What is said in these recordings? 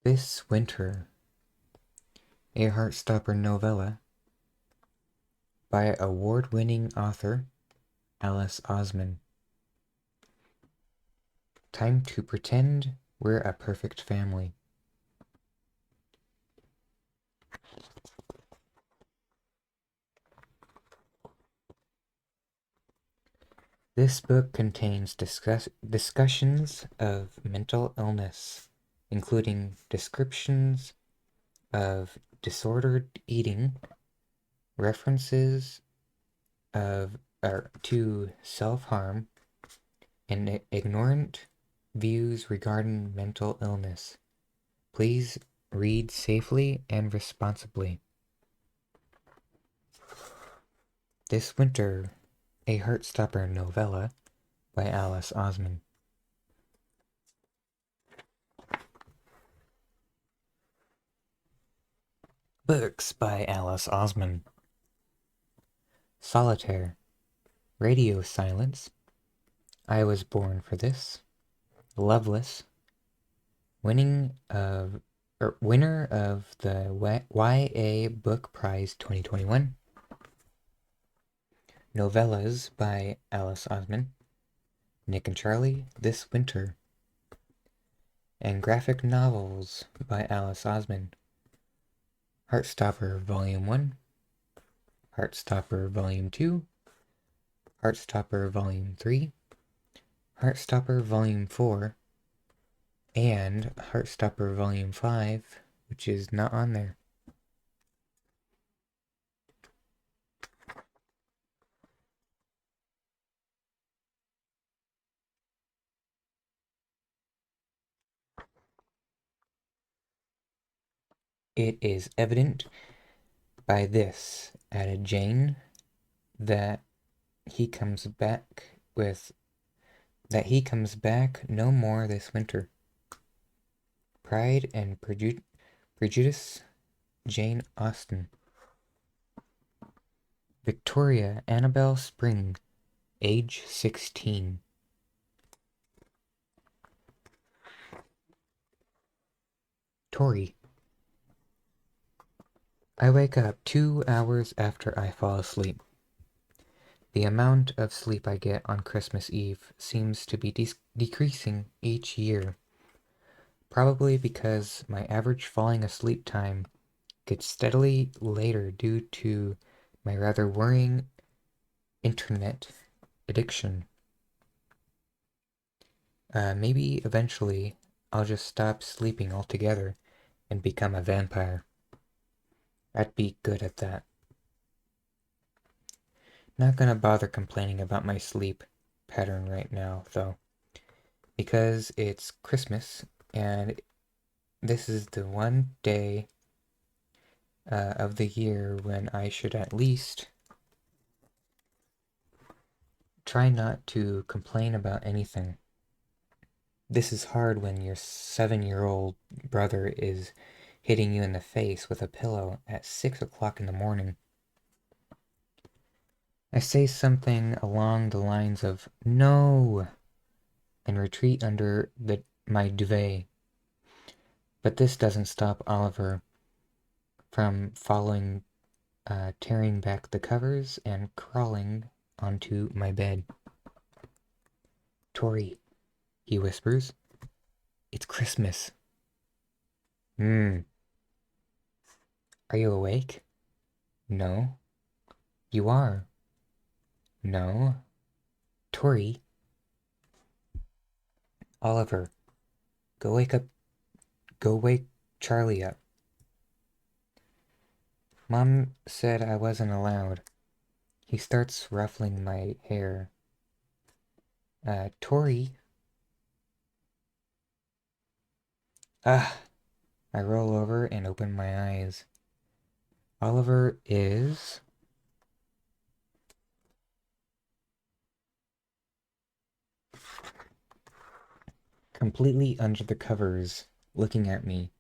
This Winter, a Heartstopper Novella by award-winning author Alice Oseman. Time to pretend we're a perfect family. This book contains discussions of mental illness, including descriptions of disordered eating, references to self-harm, and ignorant views regarding mental illness. Please read safely and responsibly. This Winter, a Heartstopper Novella by Alice Oseman. Books by Alice Oseman. Solitaire, Radio Silence, I Was Born for This, Loveless, winner of the YA Book Prize 2021. Novellas by Alice Oseman. Nick and Charlie, This Winter. And graphic novels by Alice Oseman. Heartstopper Volume 1, Heartstopper Volume 2, Heartstopper Volume 3, Heartstopper Volume 4, and Heartstopper Volume 5, which is not on there. It is evident by this, added Jane, that he comes back no more this winter. Pride and Prejudice, Jane Austen. Victoria Annabel Spring, age 16. Tori. I wake up 2 hours after I fall asleep. The amount of sleep I get on Christmas Eve seems to be decreasing each year, probably because my average falling asleep time gets steadily later due to my rather worrying internet addiction. Maybe eventually I'll just stop sleeping altogether and become a vampire. I'd be good at that. Not gonna bother complaining about my sleep pattern right now, though, because it's Christmas and this is the one day of the year when I should at least try not to complain about anything. This is hard when your 7-year-old brother is hitting you in the face with a pillow at 6 o'clock in the morning. I say something along the lines of, "No," and retreat under my duvet. But this doesn't stop Oliver from tearing back the covers and crawling onto my bed. "Tori," he whispers, "it's Christmas." Are you awake? No. You are? No. Tori. Oliver, go wake Charlie up. Mom said I wasn't allowed. He starts ruffling my hair. Tori. I roll over and open my eyes. Oliver is completely under the covers, looking at me,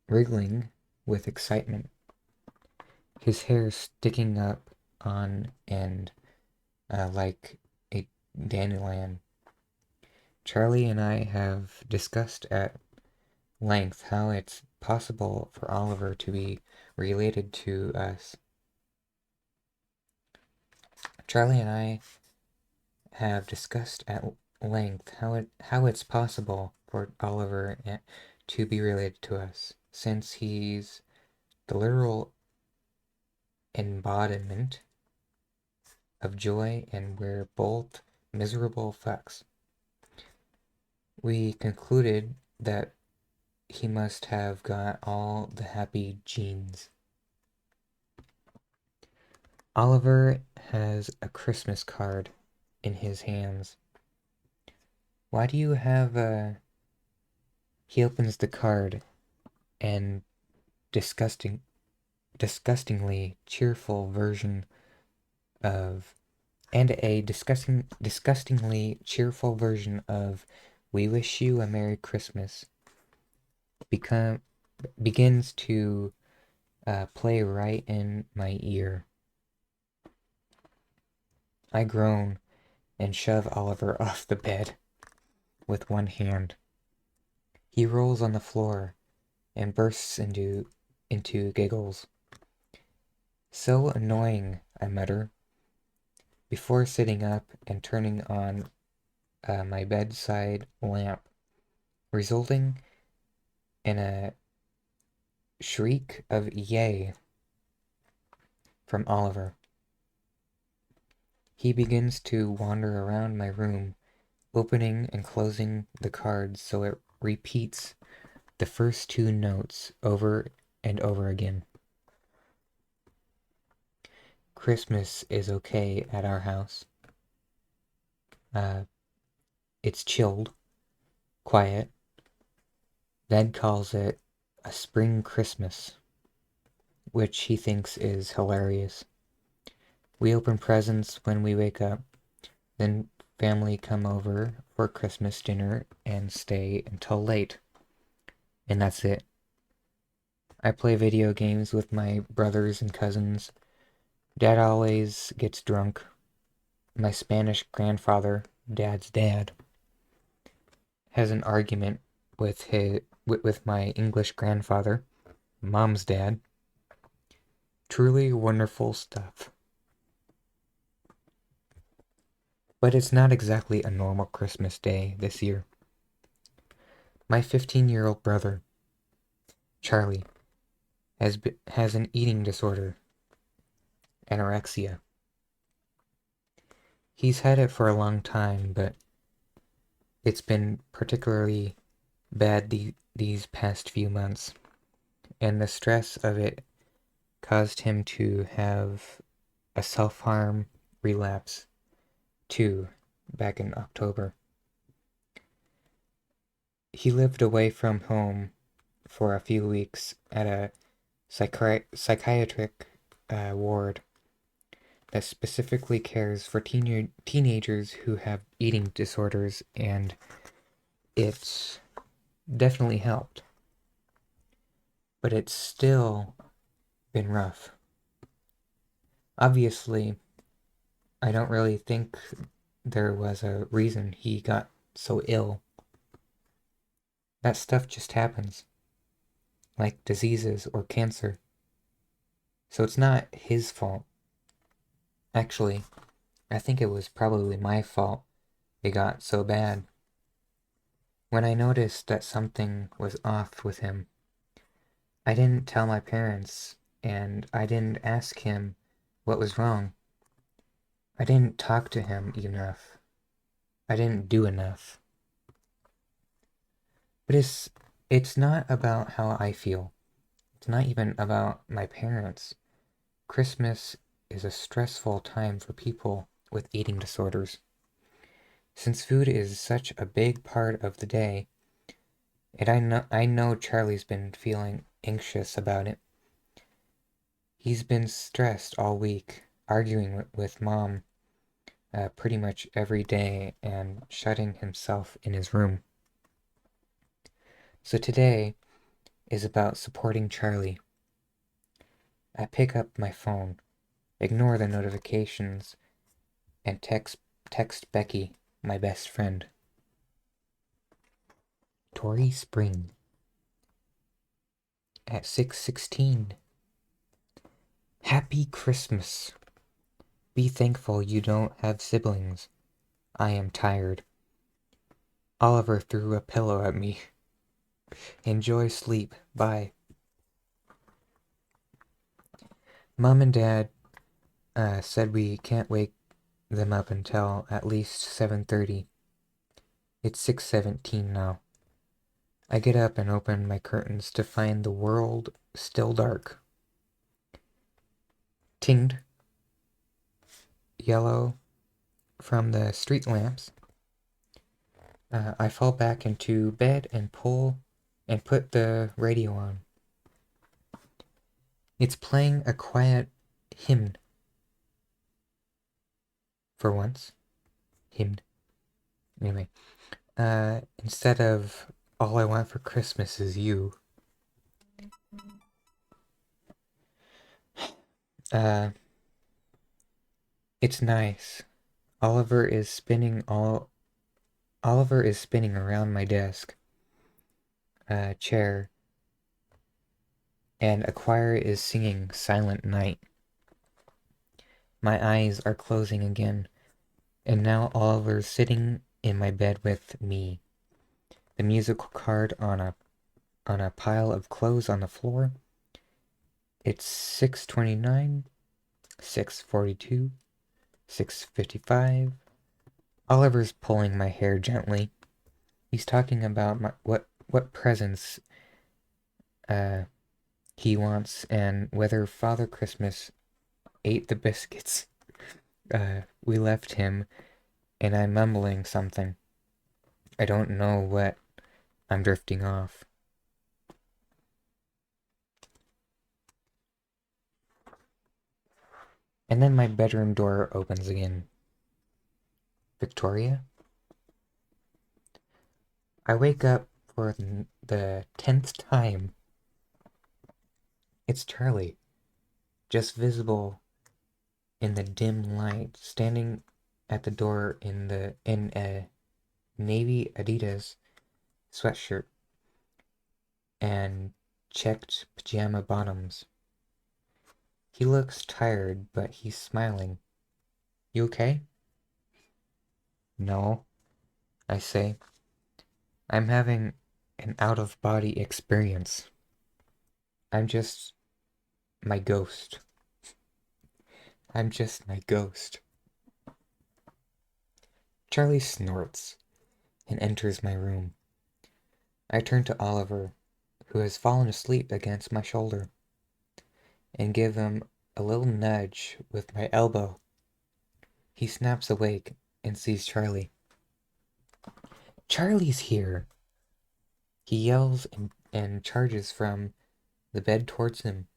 wriggling with excitement. His hair sticking up on end like a dandelion. Charlie and I have discussed at length how it's possible for Oliver to be related to us. Charlie and I have discussed at length how it's possible for Oliver to be related to us, since he's the literal embodiment of joy and we're both miserable fucks. We concluded that he must have got all the happy genes. Oliver has a Christmas card in his hands. Why do you have a... He opens the card and disgustingly cheerful version of... And a disgustingly cheerful version of "We Wish You a Merry Christmas" begins to play right in my ear. I groan and shove Oliver off the bed with one hand. He rolls on the floor and bursts into giggles. "So annoying," I mutter, before sitting up and turning on my bedside lamp, resulting in a shriek of "Yay" from Oliver. He begins to wander around my room, opening and closing the cards so it repeats the first two notes over and over again. Christmas is okay at our house. It's chilled, quiet. Dad calls it a spring Christmas, which he thinks is hilarious. We open presents when we wake up, then family come over for Christmas dinner and stay until late. And that's it. I play video games with my brothers and cousins. Dad always gets drunk. My Spanish grandfather, Dad's dad, has an argument with my English grandfather, Mom's dad. Truly wonderful stuff. But it's not exactly a normal Christmas day this year. My 15-year-old brother, Charlie, has an eating disorder, anorexia. He's had it for a long time, but it's been particularly bad these past few months, and the stress of it caused him to have a self-harm relapse too back in October. He lived away from home for a few weeks at a psychiatric ward that specifically cares for teenagers who have eating disorders, and it's definitely helped. But it's still been rough. Obviously, I don't really think there was a reason he got so ill. That stuff just happens, like diseases or cancer. So it's not his fault. Actually, I think it was probably my fault it got so bad. When I noticed that something was off with him, I didn't tell my parents, and I didn't ask him what was wrong. I didn't talk to him enough. I didn't do enough. But it's not about how I feel. It's not even about my parents. Christmas is a stressful time for people with eating disorders. Since food is such a big part of the day, and I know Charlie's been feeling anxious about it. He's been stressed all week, arguing with Mom pretty much every day and shutting himself in his room. So today is about supporting Charlie. I pick up my phone, ignore the notifications, and text Becky, my best friend. Victoria Spring at 6:16. Happy Christmas. Be thankful you don't have siblings. I am tired. Oliver threw a pillow at me. Enjoy sleep. Bye. Mom and Dad said we can't wake them up until at least 7:30. It's 6:17 now. I get up and open my curtains to find the world still dark. Tinged yellow from the street lamps. I fall back into bed and put the radio on. It's playing a quiet hymn. For once. Hymn. Anyway. Instead of All I Want for Christmas Is You. It's nice. Oliver is spinning around my desk, chair, and a choir is singing Silent Night. My eyes are closing again, and now Oliver's sitting in my bed with me. The musical card on a pile of clothes on the floor. It's 6:29, 6:42, 6:55. Oliver's pulling my hair gently. He's talking about what presents he wants and whether Father Christmas ate the biscuits we left him, and I'm mumbling something. I don't know what. I'm drifting off. And then my bedroom door opens again. Victoria? I wake up for the 10th time. It's Charlie, just visible in the dim light, standing at the door in a navy Adidas sweatshirt and checked pajama bottoms. He looks tired, but he's smiling. You okay? No, I say. I'm having an out-of-body experience. I'm just my ghost. I'm just my ghost. Charlie snorts and enters my room. I turn to Oliver, who has fallen asleep against my shoulder, and give him a little nudge with my elbow. He snaps awake and sees Charlie. Charlie's here! He yells and charges from the bed towards him,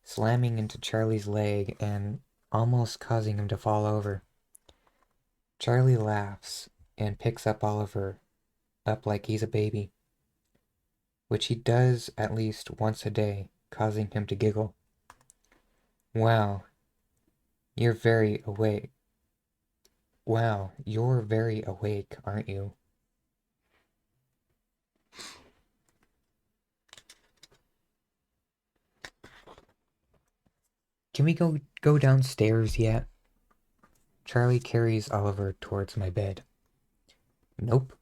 slamming into Charlie's leg and almost causing him to fall over. Charlie laughs and picks up Oliver up like he's a baby, which he does at least once a day, causing him to giggle. Wow, you're very awake. Wow, you're very awake, aren't you? Can we go downstairs yet? Charlie carries Oliver towards my bed. Nope.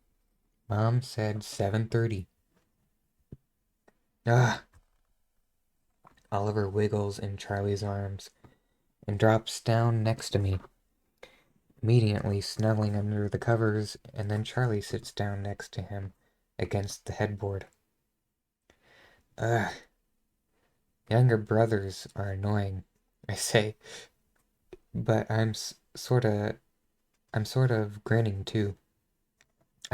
Mom said 7:30. Ah! Oliver wiggles in Charlie's arms and drops down next to me, immediately snuggling under the covers, and then Charlie sits down next to him against the headboard. Ugh. Younger brothers are annoying, I say, but I'm sort of grinning too.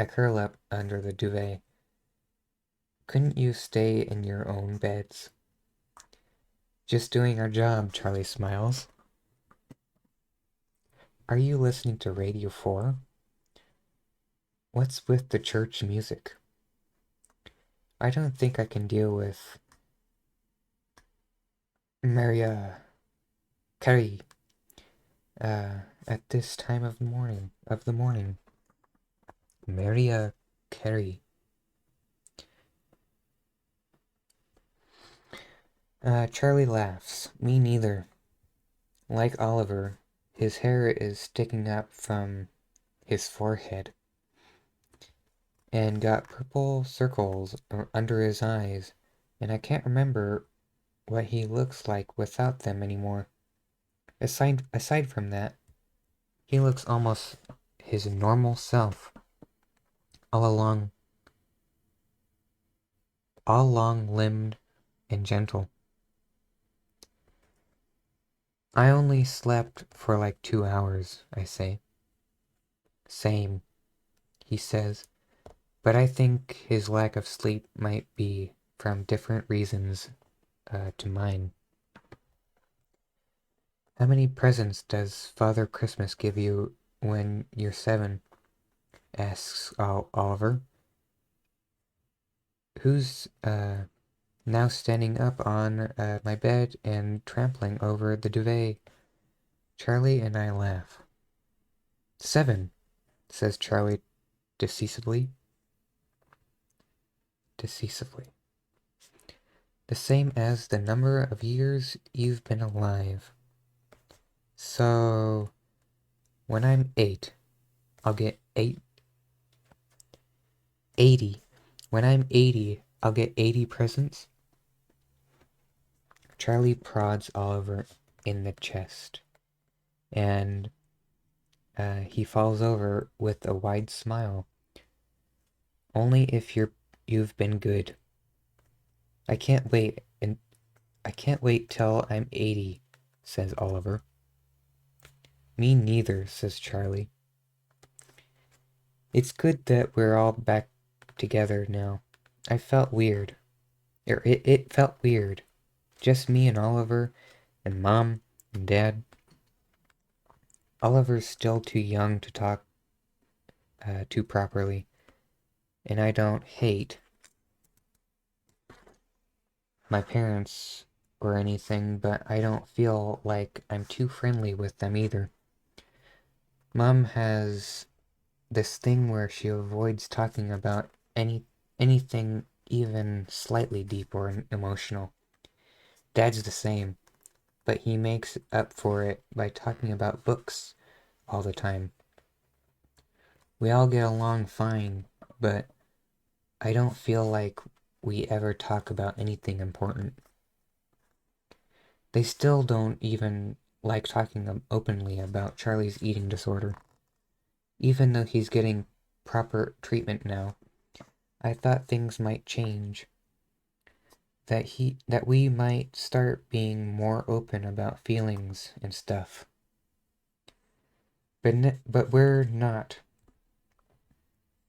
I curl up under the duvet. Couldn't you stay in your own beds? Just doing our job, Charlie smiles. Are you listening to Radio 4? What's with the church music? I don't think I can deal with Maria Carey at this time of the morning. Maria Carey. Charlie laughs. Me neither. Like Oliver, his hair is sticking up from his forehead and got purple circles under his eyes, and I can't remember what he looks like without them anymore. Aside from that, he looks almost his normal self, all along, all long-limbed and gentle. I only slept for like 2 hours, I say. Same, he says, but I think his lack of sleep might be from different reasons to mine. How many presents does Father Christmas give you when you're 7? Asks Oliver, who's now standing up on my bed and trampling over the duvet. Charlie and I laugh. 7, says Charlie decisively. Decisively. The same as the number of years you've been alive. So, when I'm 8, I'll get 80. When I'm 80, I'll get 80 presents. Charlie prods Oliver in the chest, and he falls over with a wide smile. Only if you've been good. I can't wait, and I can't wait till I'm 80, says Oliver. Me neither, says Charlie. It's good that we're all back together now. I felt weird. It felt weird. Just me and Oliver, and Mom, and Dad. Oliver's still too young to talk to properly, and I don't hate my parents or anything, but I don't feel like I'm too friendly with them either. Mom has this thing where she avoids talking about anything even slightly deep or emotional. Dad's the same, but he makes up for it by talking about books all the time. We all get along fine, but I don't feel like we ever talk about anything important. They still don't even like talking openly about Charlie's eating disorder. Even though he's getting proper treatment now, I thought things might change. That we might start being more open about feelings and stuff. But we're not.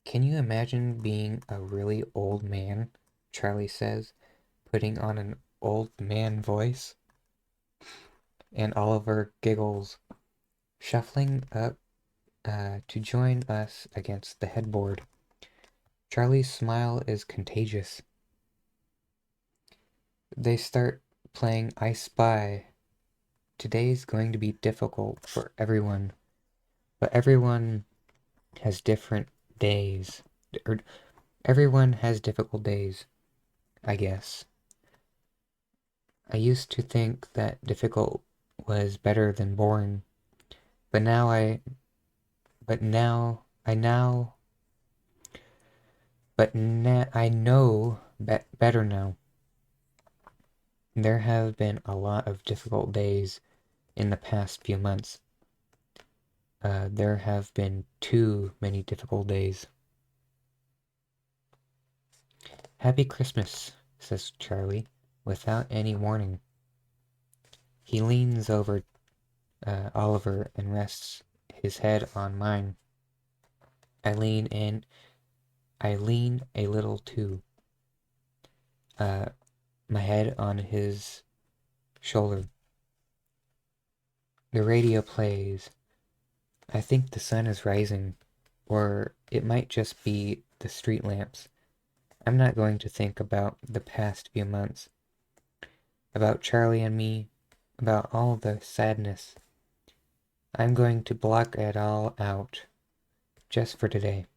Can you imagine being a really old man? Charlie says, putting on an old man voice. And Oliver giggles, shuffling up to join us against the headboard. Charlie's smile is contagious. They start playing I Spy. Today's going to be difficult for everyone, but everyone has different days. Or everyone has difficult days, I guess. I used to think that difficult was better than boring, but now I but now I now but na I know better now. There have been a lot of difficult days in the past few months. There have been too many difficult days. Happy Christmas, says Charlie, without any warning. He leans over Oliver and rests his head on mine. I lean in. I lean a little too. My head on his shoulder. The radio plays. I think the sun is rising, or it might just be the street lamps. I'm not going to think about the past few months, about Charlie and me, about all the sadness. I'm going to block it all out, just for today.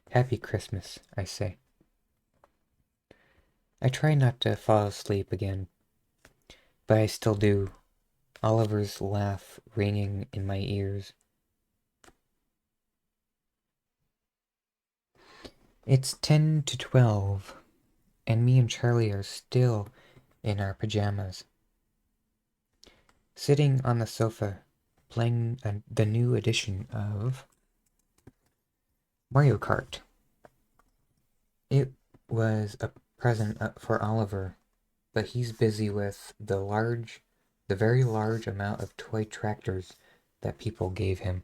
Happy Christmas, I say. I try not to fall asleep again. but I still do. Oliver's laugh ringing in my ears. It's 10 to 12, and me and Charlie are still in our pajamas, sitting on the sofa, playing the new edition of Mario Kart. It was a present for Oliver, but he's busy with the very large amount of toy tractors that people gave him.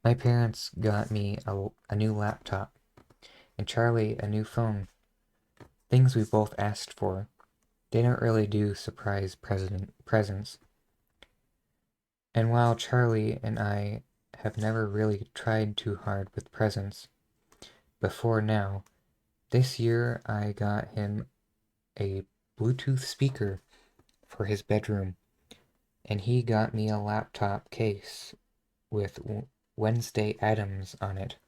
My parents got me a new laptop, and Charlie a new phone. Things we both asked for. They don't really do surprise presents. And while Charlie and I have never really tried too hard with presents before now, this year I got him a Bluetooth speaker for his bedroom, and he got me a laptop case with Wednesday Addams on it.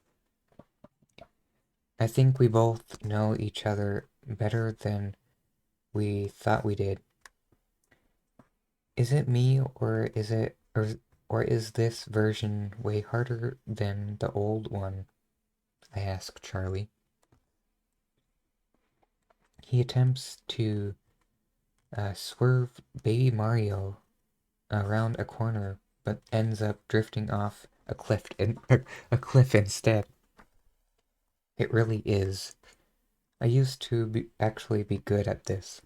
I think we both know each other better than we thought we did. Is it me, or is this version way harder than the old one? I ask Charlie. He attempts to swerve Baby Mario around a corner, but ends up drifting off a cliff instead. It really is. I used to actually be good at this.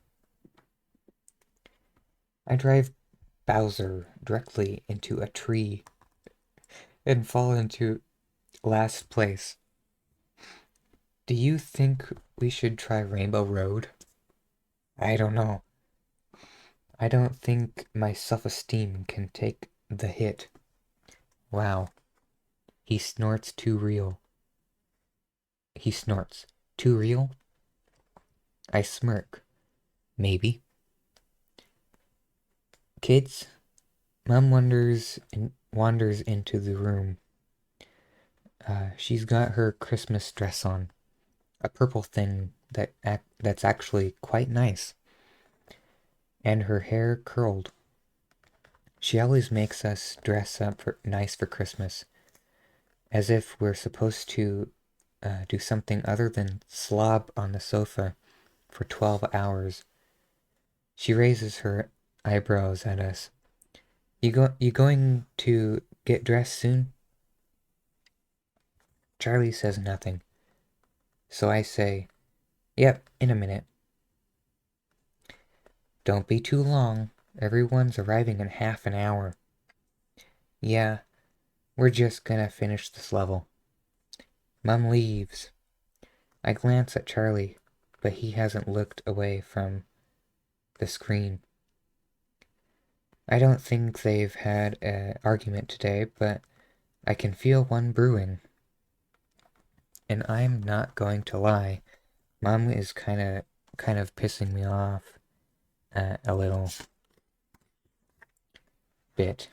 I drive Bowser directly into a tree and fall into last place. Do you think we should try Rainbow Road? I don't know. I don't think my self-esteem can take the hit. Wow. He snorts too real. He snorts. Too real? I smirk. Maybe. Kids, Mom wanders into the room. She's got her Christmas dress on. A purple thing that's actually quite nice. And her hair curled. She always makes us dress up nice for Christmas, as if we're supposed to do something other than slob on the sofa for 12 hours. She raises her eyebrows at us. You going to get dressed soon? Charlie says nothing. So I say, yep, in a minute. Don't be too long. Everyone's arriving in half an hour. Yeah, we're just gonna finish this level. Mom leaves. I glance at Charlie, but he hasn't looked away from the screen. I don't think they've had an argument today, but I can feel one brewing. And I'm not going to lie, Mom is kind of pissing me off a little bit.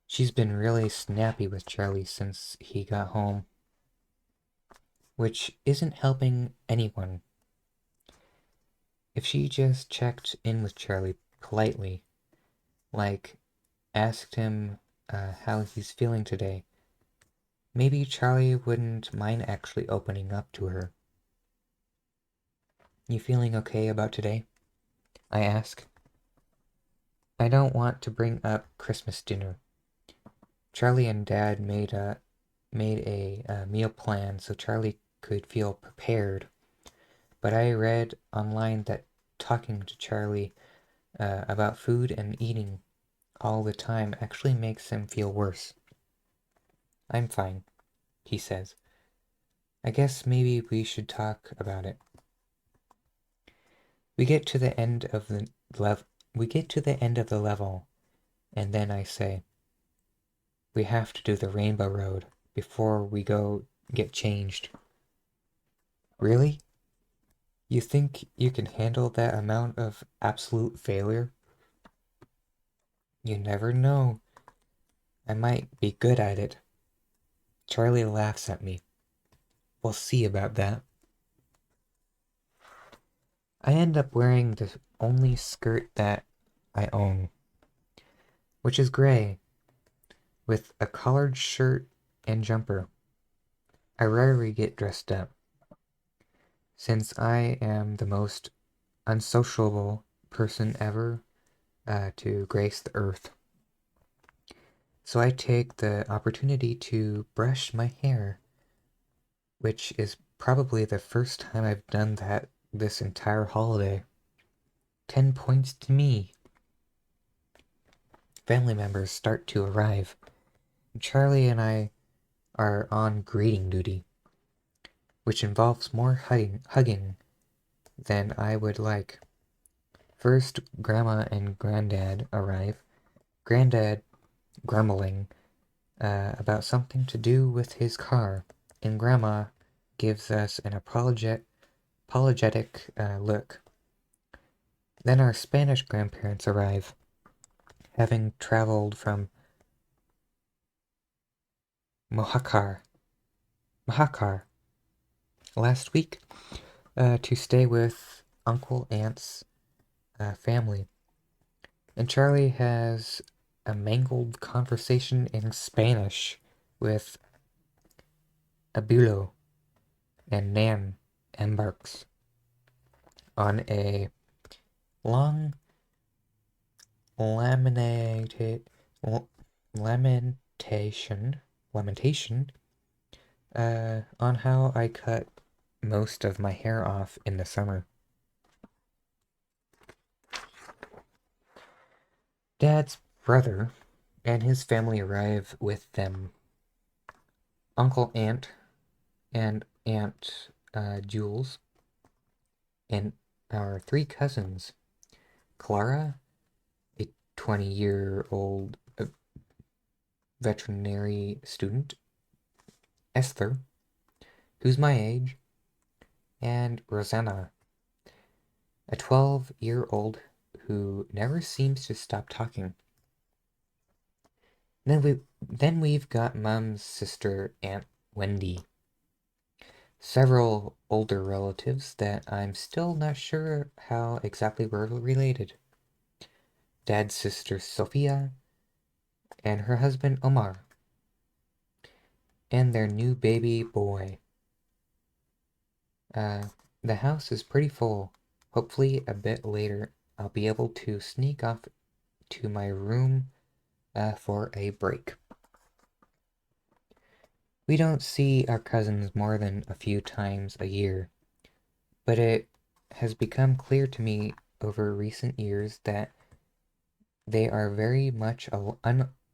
She's been really snappy with Charlie since he got home, which isn't helping anyone. If she just checked in with Charlie politely, like asked him how he's feeling today, maybe Charlie wouldn't mind actually opening up to her. You feeling okay about today? I ask. I don't want to bring up Christmas dinner. Charlie and Dad made a meal plan so Charlie could feel prepared. But I read online that talking to Charlie about food and eating all the time actually makes him feel worse. I'm fine, he says. I guess maybe we should talk about it. We get to the end of the level, and then I say, we have to do the Rainbow Road before we go get changed. Really? You think you can handle that amount of absolute failure? You never know. I might be good at it. Charlie laughs at me. We'll see about that. I end up wearing the only skirt that I own, which is gray, with a collared shirt and jumper. I rarely get dressed up, since I am the most unsociable person ever to grace the earth. So I take the opportunity to brush my hair, which is probably the first time I've done that this entire holiday. 10 points to me. Family members start to arrive. Charlie and I are on greeting duty, which involves more hugging than I would like. First, Grandma and Granddad arrive. Granddad grumbling about something to do with his car, and Grandma gives us an apologetic look. Then our Spanish grandparents arrive, having traveled from Mojácar last week to stay with Uncle Aunt's family. And Charlie has a mangled conversation in Spanish with Abuelo, and Nan embarks on a long lamentation on how I cut most of my hair off in the summer. Dad's brother and his family arrive with them. Uncle Aunt and Aunt Jules and our three cousins, Clara, a 20-year-old veterinary student, Esther, who's my age, and Rosanna, a 12-year-old who never seems to stop talking. Then we've got Mom's sister, Aunt Wendy. Several older relatives that I'm still not sure how exactly we're related. Dad's sister, Sophia, and her husband, Omar, and their new baby boy. The house is pretty full. Hopefully, a bit later, I'll be able to sneak off to my room for a break. We don't see our cousins more than a few times a year, but it has become clear to me over recent years that they are very much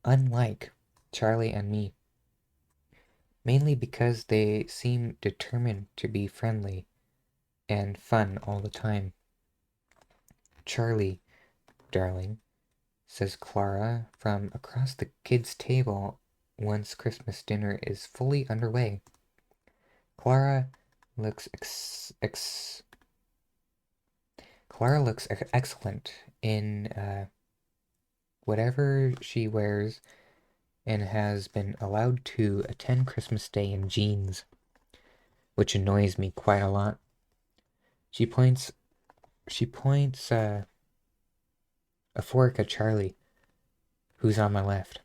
unlike Charlie and me, mainly because they seem determined to be friendly and fun all the time. Charlie, darling, says Clara from across the kids' table once Christmas dinner is fully underway. Clara looks excellent in whatever she wears and has been allowed to attend Christmas Day in jeans, which annoys me quite a lot. She points a fork at Charlie, who's on my left.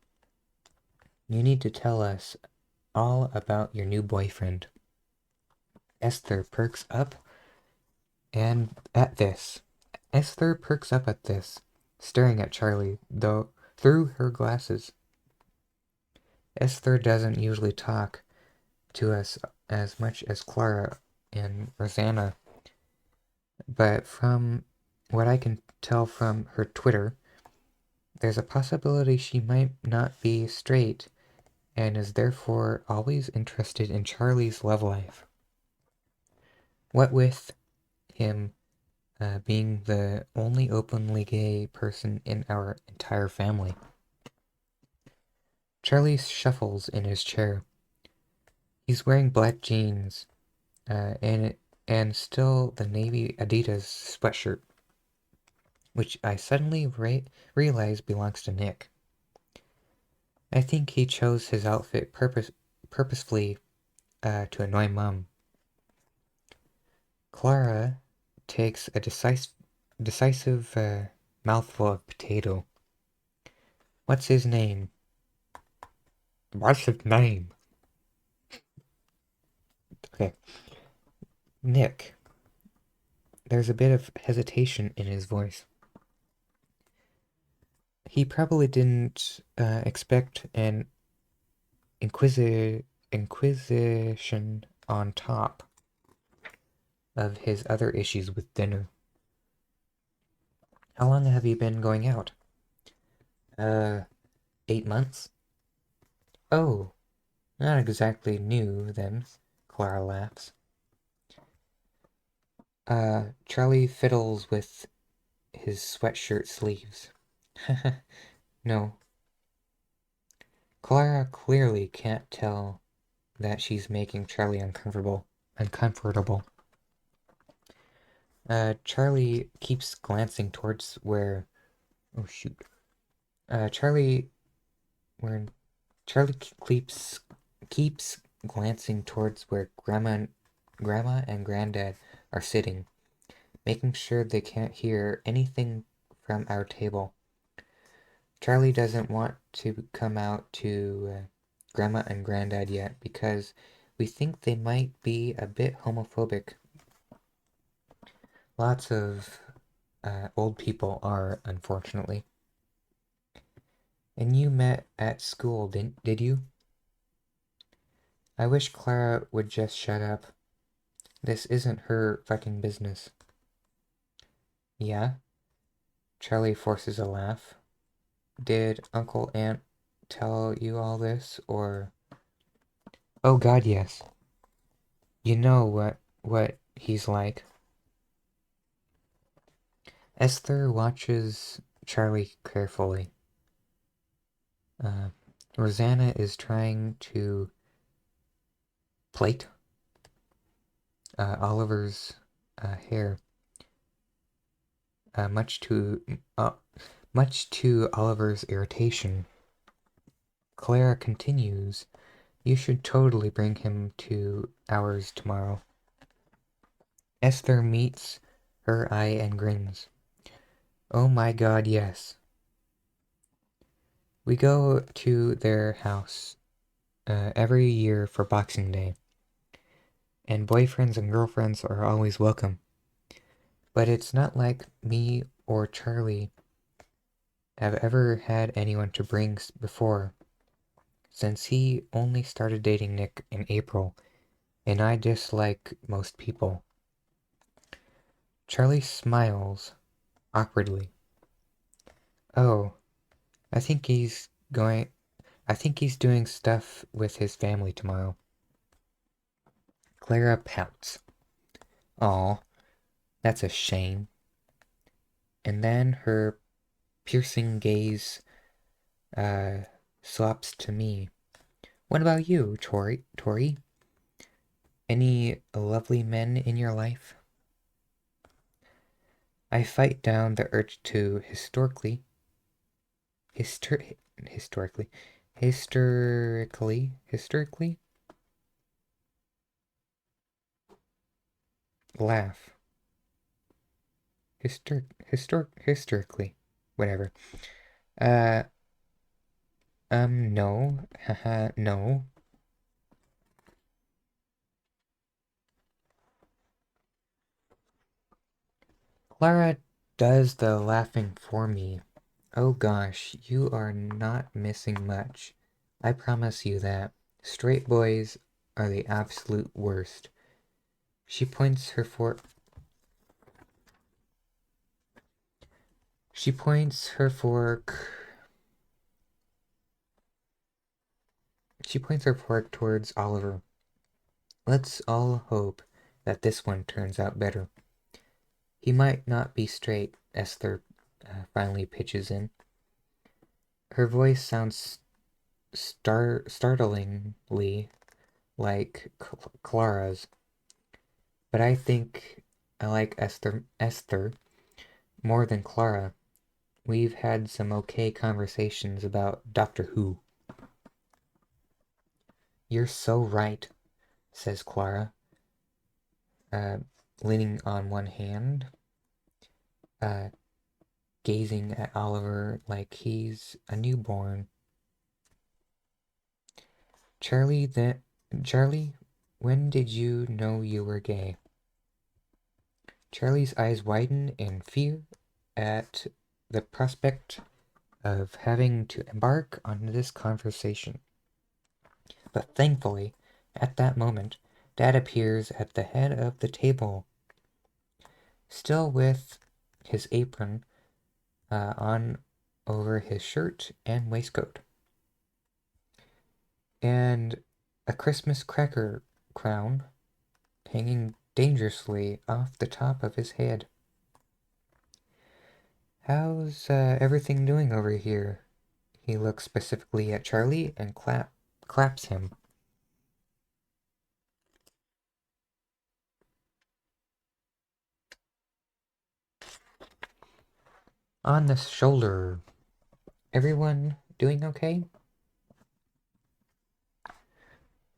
You need to tell us all about your new boyfriend. Esther perks up at this. Esther perks up at this, staring at Charlie, though through her glasses. Esther doesn't usually talk to us as much as Clara and Rosanna, but from what I can tell from her Twitter, there's a possibility she might not be straight and is therefore always interested in Charlie's love life. What with him being the only openly gay person in our entire family. Charlie shuffles in his chair. He's wearing black jeans and still the navy Adidas sweatshirt, which I suddenly realize belongs to Nick. I think he chose his outfit purposefully to annoy Mom. Clara takes a decisive mouthful of potato. What's his name? What's his name? Okay. Nick. There's a bit of hesitation in his voice. He probably didn't expect an inquisition on top of his other issues with dinner. How long have you been going out? 8 months? Oh, not exactly new, then, Clara laughs. Charlie fiddles with his sweatshirt sleeves. No. Clara clearly can't tell that she's making Charlie uncomfortable. Charlie keeps glancing towards where... Oh, shoot. Charlie... Where... Charlie keeps glancing towards where Grandma and Granddad are sitting, making sure they can't hear anything from our table. Charlie doesn't want to come out to Grandma and Granddad yet because we think they might be a bit homophobic. Lots of old people are, unfortunately. And you met at school, did you? I wish Clara would just shut up. This isn't her fucking business. Yeah? Charlie forces a laugh. Did Uncle Aunt tell you all this, or... Oh God, yes. You know what he's like. Esther watches Charlie carefully. Rosanna is trying to plait Oliver's hair, much to Oliver's irritation. Clara continues, "You should totally bring him to ours tomorrow." Esther meets her eye and grins. Oh my God, yes. We go to their house every year for Boxing Day, and boyfriends and girlfriends are always welcome. But it's not like me or Charlie have ever had anyone to bring before, since he only started dating Nick in April, and I dislike most people. Charlie smiles awkwardly. Oh, I think he's doing stuff with his family tomorrow. Clara pouts. Aw, that's a shame. And then her piercing gaze swaps to me. What about you, Tori? Any lovely men in your life? I fight down the urge to hysterically laugh. Hysterically. Whatever. Uh, no. Haha, no. Clara does the laughing for me. Oh gosh, you are not missing much. I promise you that. Straight boys are the absolute worst. She points her fork. She points her fork. She points her fork towards Oliver. Let's all hope that this one turns out better. He might not be straight, Esther finally pitches in. Her voice sounds startlingly like Clara's, but I think I like Esther more than Clara. We've had some okay conversations about Doctor Who. You're so right, says Clara. leaning on one hand, uh, gazing at Oliver like he's a newborn. Charlie, Charlie, when did you know you were gay? Charlie's eyes widen in fear at the prospect of having to embark on this conversation. But thankfully, at that moment, Dad appears at the head of the table, still with his apron on over his shirt and waistcoat, and a Christmas cracker crown hanging dangerously off the top of his head. How's everything doing over here? He looks specifically at Charlie and claps him on the shoulder. Everyone doing okay?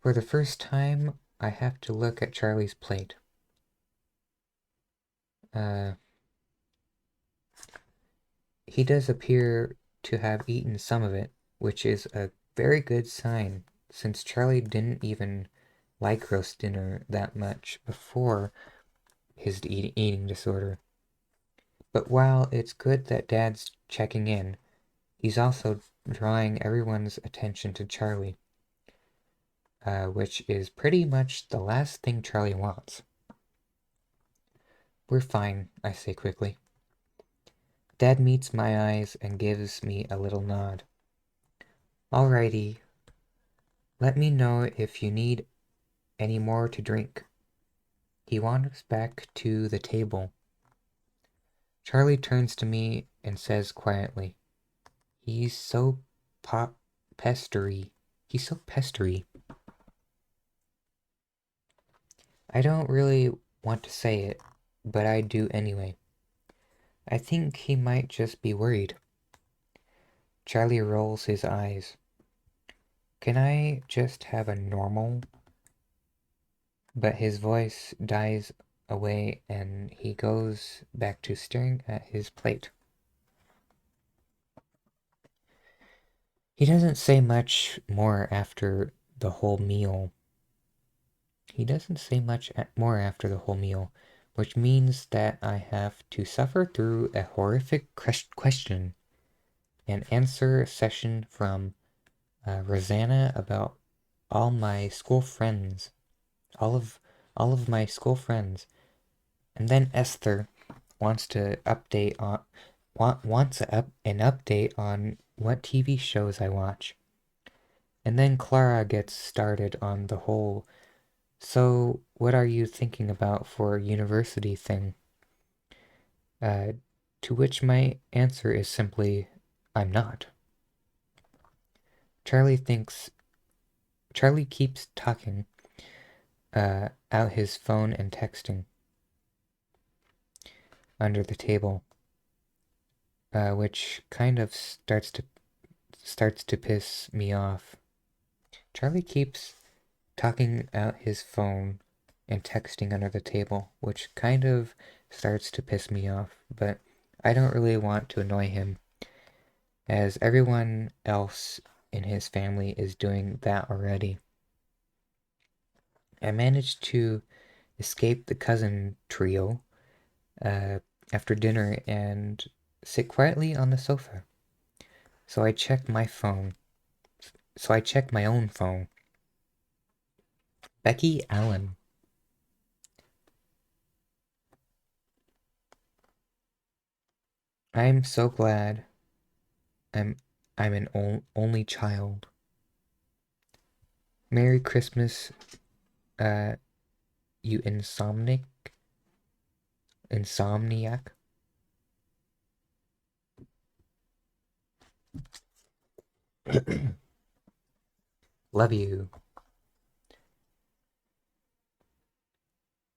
For the first time, I have to look at Charlie's plate. Uh, he does appear to have eaten some of it, which is a very good sign, since Charlie didn't even like roast dinner that much before his eating disorder. But while it's good that Dad's checking in, he's also drawing everyone's attention to Charlie, which is pretty much the last thing Charlie wants. We're fine, I say quickly. Dad meets my eyes and gives me a little nod. Alrighty, let me know if you need any more to drink. He wanders back to the table. Charlie turns to me and says quietly, He's so pestery. He's so pestery. I don't really want to say it, but I do anyway. I think he might just be worried. Charlie rolls his eyes. Can I just have a normal? But his voice dies away and he goes back to staring at his plate. He doesn't say much more after the whole meal. Which means that I have to suffer through a horrific question and answer session from Rosanna about all my school friends, all of my school friends, and then Esther wants to update on an update on what TV shows I watch, and then Clara gets started on the whole "so what are you thinking about for university" thing, to which my answer is simply, I'm not. Charlie keeps talking out his phone and texting under the table, which kind of starts to piss me off. Charlie keeps talking out his phone and texting under the table, which kind of starts to piss me off, but I don't really want to annoy him, as everyone else in his family is doing that already. I managed to escape the cousin trio after dinner and sit quietly on the sofa. So I checked my phone. So I checked my own phone. Becky Allen. I'm so glad I'm an only child. Merry Christmas, you insomniac. Love you.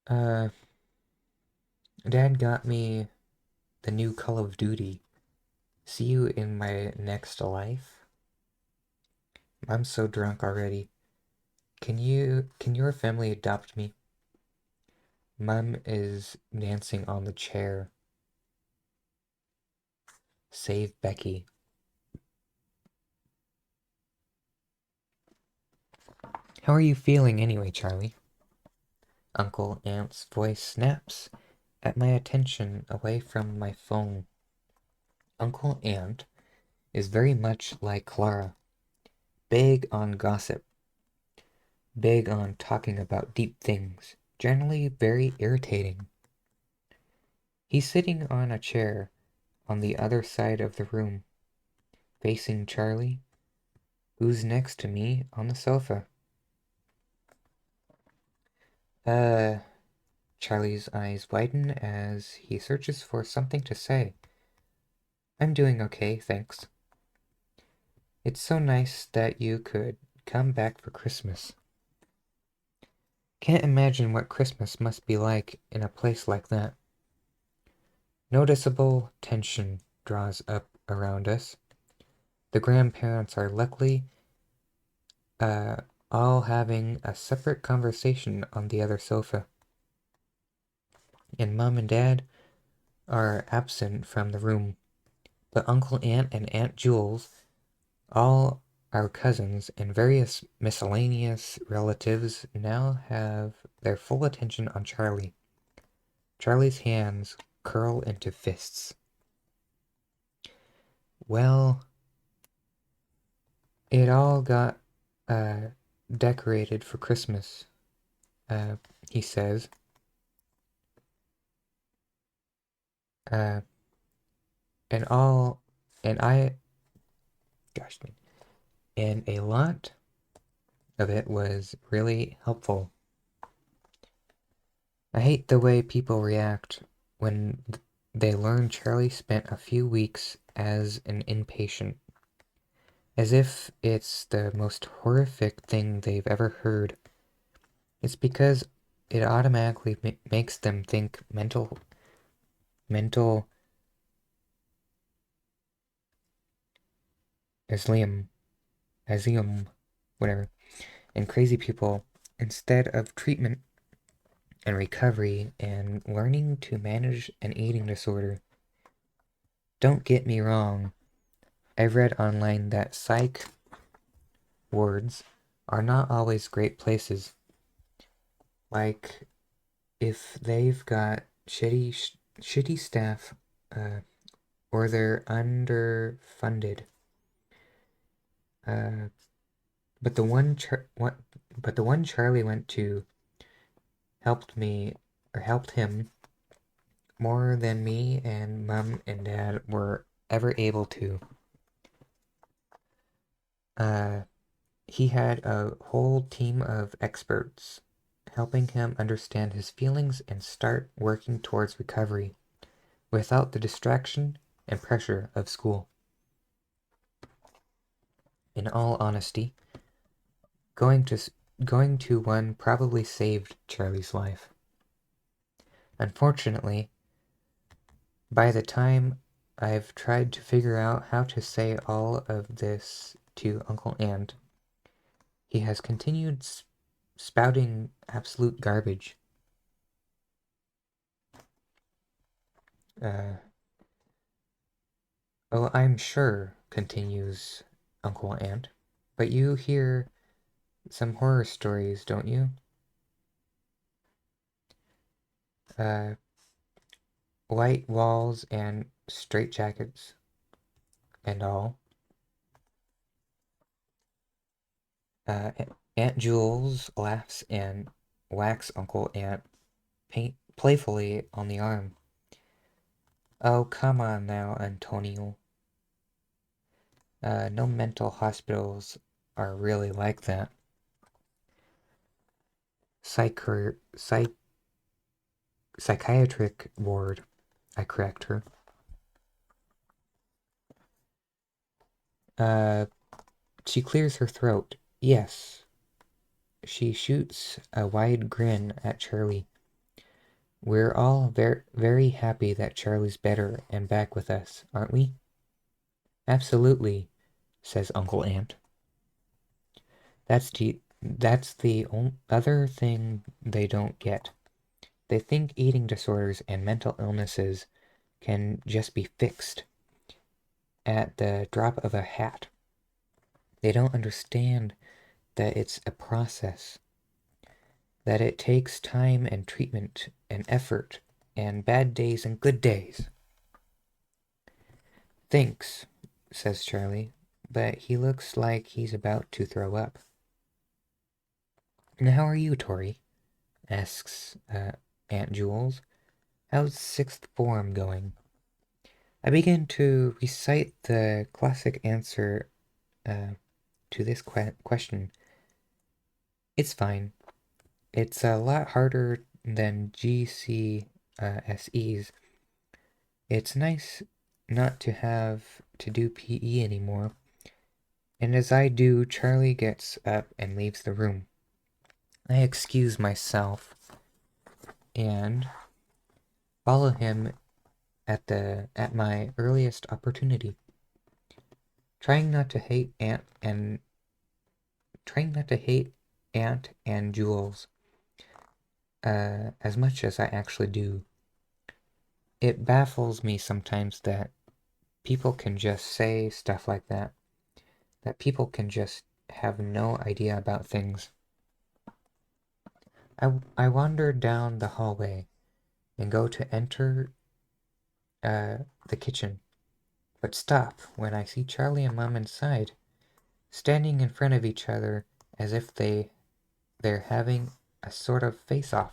Uh, Dad got me the new Call of Duty. See you in my next life. I'm so drunk already. Can your family adopt me? Mum is dancing on the chair. Save Becky. How are you feeling anyway, Charlie? Uncle Ant's voice snaps at my attention away from my phone. Uncle Ant is very much like Clara, big on gossip, big on talking about deep things, generally very irritating. He's sitting on a chair on the other side of the room, facing Charlie, who's next to me on the sofa. Uh, Charlie's eyes widen as he searches for something to say. I'm doing okay, thanks. It's so nice that you could come back for Christmas. Can't imagine what Christmas must be like in a place like that. Noticeable tension draws up around us. The grandparents are luckily uh, all having a separate conversation on the other sofa. And Mom and Dad are absent from the room. But Uncle Aunt and Aunt Jules, all our cousins and various miscellaneous relatives now have their full attention on Charlie. Charlie's hands curl into fists. Well, it all got uh, decorated for Christmas, uh, he says. Uh, and all, and I, gosh, and a lot of it was really helpful. I hate the way people react when they learn Charlie spent a few weeks as an inpatient, as if it's the most horrific thing they've ever heard. It's because it automatically makes them think mental asylum, asylum, whatever, and crazy people instead of treatment and recovery and learning to manage an eating disorder. Don't get me wrong, I've read online that psych wards are not always great places. Like, if they've got shitty staff, or they're underfunded. Uh, but the one Charlie went to helped him more than me and Mum and Dad were ever able to. Uh, he had a whole team of experts helping him understand his feelings and start working towards recovery without the distraction and pressure of school. In all honesty, going to going to one probably saved Charlie's life. Unfortunately, by the time I've tried to figure out how to say all of this to Uncle Ant, he has continued spouting absolute garbage. Uh, oh, I'm sure, continues Uncle Ant, but you hear some horror stories, don't you? Uh, white walls and straitjackets and all. Uh, Aunt Jules laughs and whacks Uncle Ant playfully on the arm. Oh, come on now, Antonio. No mental hospitals are really like that. Psych psychiatric ward, I correct her. Uh, she clears her throat. Yes. She shoots a wide grin at Charlie. We're all very happy that Charlie's better and back with us, aren't we? Absolutely, says Uncle Ant. That's the other thing they don't get. They think eating disorders and mental illnesses can just be fixed at the drop of a hat. They don't understand that it's a process, that it takes time and treatment and effort and bad days and good days. Thanks, says Charlie, but he looks like he's about to throw up. And how are you, Tori? Asks Aunt Jules. How's sixth form going? I begin to recite the classic answer to this question. It's fine. It's a lot harder than GCSEs. It's nice not to have to do PE anymore. And as I do, Charlie gets up and leaves the room. I excuse myself and follow him at my earliest opportunity, trying not to hate Aunt and Jules as much as I actually do. It baffles me sometimes that people can just say stuff like that people can just have no idea about things. I wander down the hallway and go to enter the kitchen, but stop when I see Charlie and Mom inside, standing in front of each other as if they're having a sort of face-off.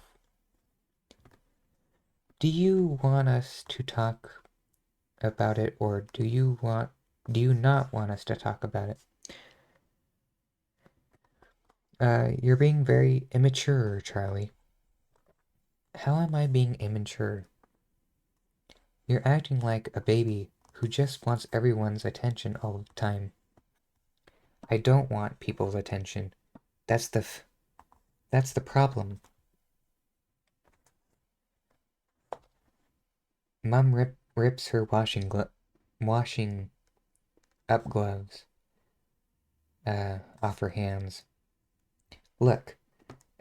Do you want us to talk about it, or do you not want us to talk about it? You're being very immature, Charlie. How am I being immature? You're acting like a baby who just wants everyone's attention all the time. I don't want people's attention. That's the problem. Mom rips her washing up gloves off her hands. Look,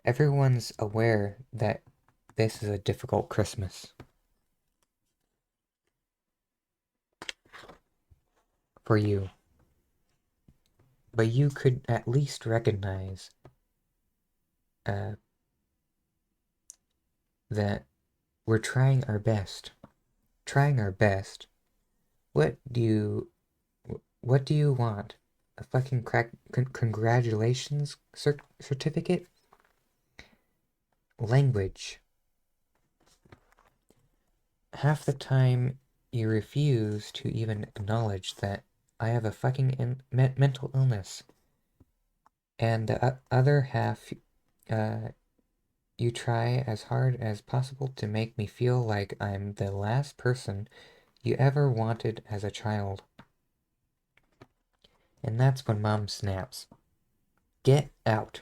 everyone's aware that this is a difficult Christmas. For you. But you could at least recognize that we're trying our best. Trying our best. What do you want? A fucking congratulations certificate? Language. Half the time you refuse to even acknowledge that I have a fucking mental illness. And the other half, you try as hard as possible to make me feel like I'm the last person you ever wanted as a child. And that's when Mom snaps. Get out.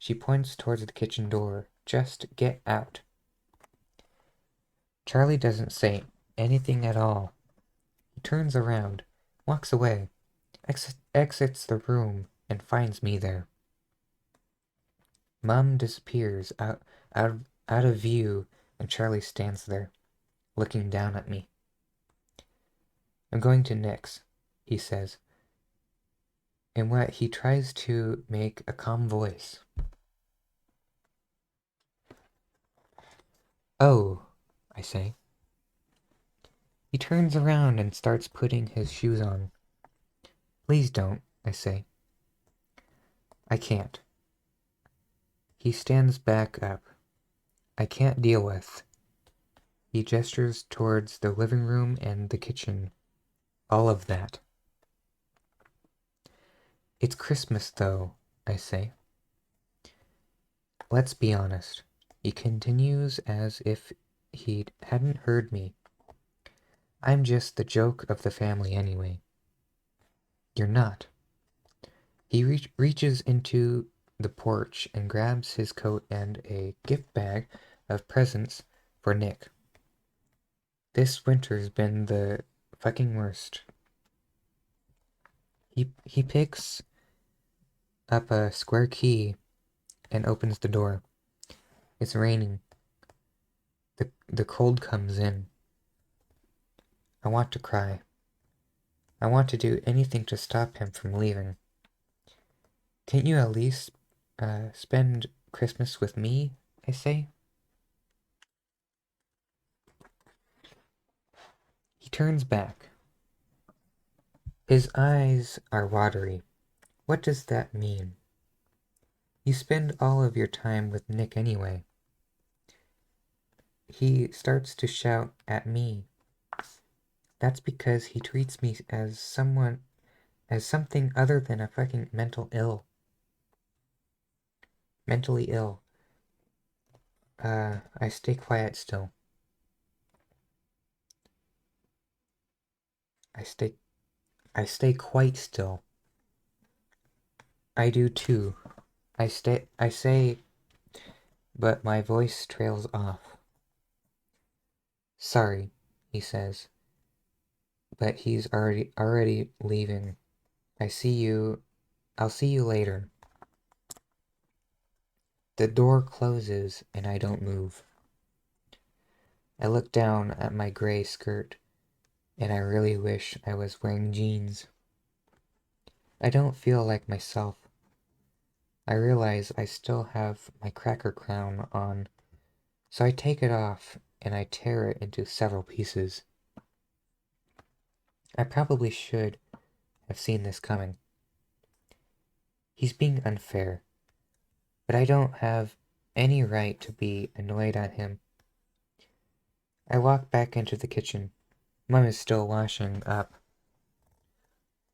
She points towards the kitchen door. Just get out. Charlie doesn't say anything at all. He turns around, walks away, exits the room, and finds me there. Mom disappears out of view, and Charlie stands there, looking down at me. I'm going to Nick's, he says, in what he tries to make a calm voice. Oh, I say. He turns around and starts putting his shoes on. Please don't, I say. I can't. He stands back up. I can't deal with. He gestures towards the living room and the kitchen. All of that. It's Christmas, though, I say. Let's be honest. He continues as if he hadn't heard me. I'm just the joke of the family anyway. You're not. He reaches into the porch and grabs his coat and a gift bag of presents for Nick. This winter's been the fucking worst. He picks up a square key and opens the door. It's raining. The cold comes in. I want to cry. I want to do anything to stop him from leaving. Can't you at least spend Christmas with me, I say? He turns back. His eyes are watery. What does that mean? You spend all of your time with Nick anyway. He starts to shout at me. That's because he treats me as something other than a fucking mentally ill. I stay quiet still. I stay I stay quite still. I do too. I say, but my voice trails off. Sorry, he says, but he's already leaving. I see you. I'll see you later. The door closes and I don't move. I look down at my gray skirt and I really wish I was wearing jeans. I don't feel like myself. I realize I still have my cracker crown on, so I take it off and I tear it into several pieces. I probably should have seen this coming. He's being unfair, but I don't have any right to be annoyed at him. I walk back into the kitchen. Mom is still washing up.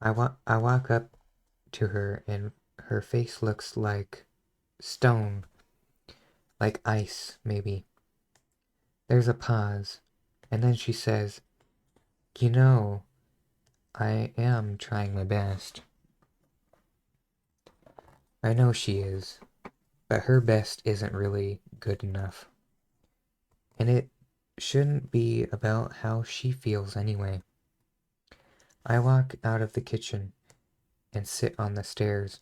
I walk up to her and her face looks like stone, like ice, maybe. There's a pause, and then she says, You know, I am trying my best. I know she is, but her best isn't really good enough. And it shouldn't be about how she feels anyway. I walk out of the kitchen and sit on the stairs.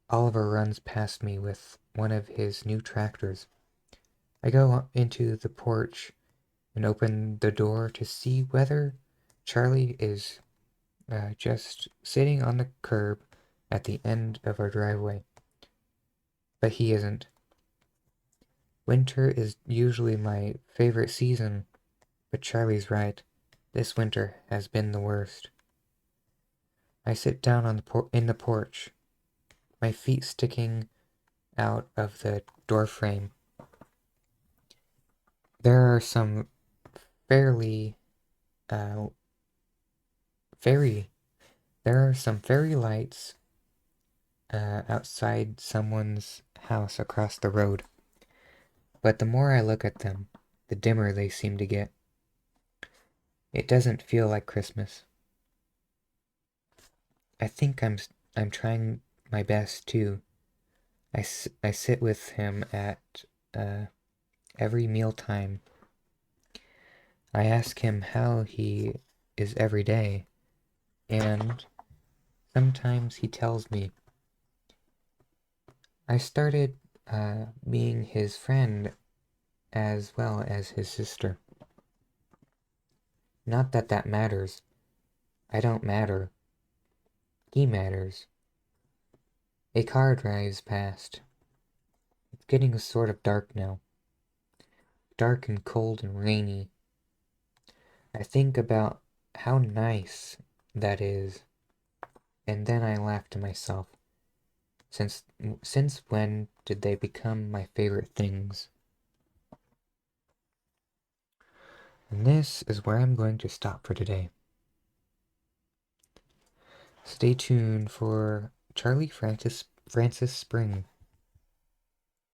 Oliver runs past me with one of his new tractors. I go into the porch and open the door to see whether Charlie is just sitting on the curb at the end of our driveway. But he isn't. Winter is usually my favorite season, but Charlie's right. This winter has been the worst. I sit down on in the porch, my feet sticking out of the door frame. There are some fairly, uh, fairy. There are some fairy lights outside someone's house across the road. But the more I look at them, the dimmer they seem to get. It doesn't feel like Christmas. I think I'm trying my best too. I sit with him at every mealtime. I ask him how he is every day, and sometimes he tells me. I started being his friend as well as his sister. Not that that matters. I don't matter. He matters. A car drives past. It's getting sort of dark now. Dark and cold and rainy. I think about how nice that is, and then I laugh to myself. Since when did they become my favorite things? And this is where I'm going to stop for today. Stay tuned for Charlie Francis Spring.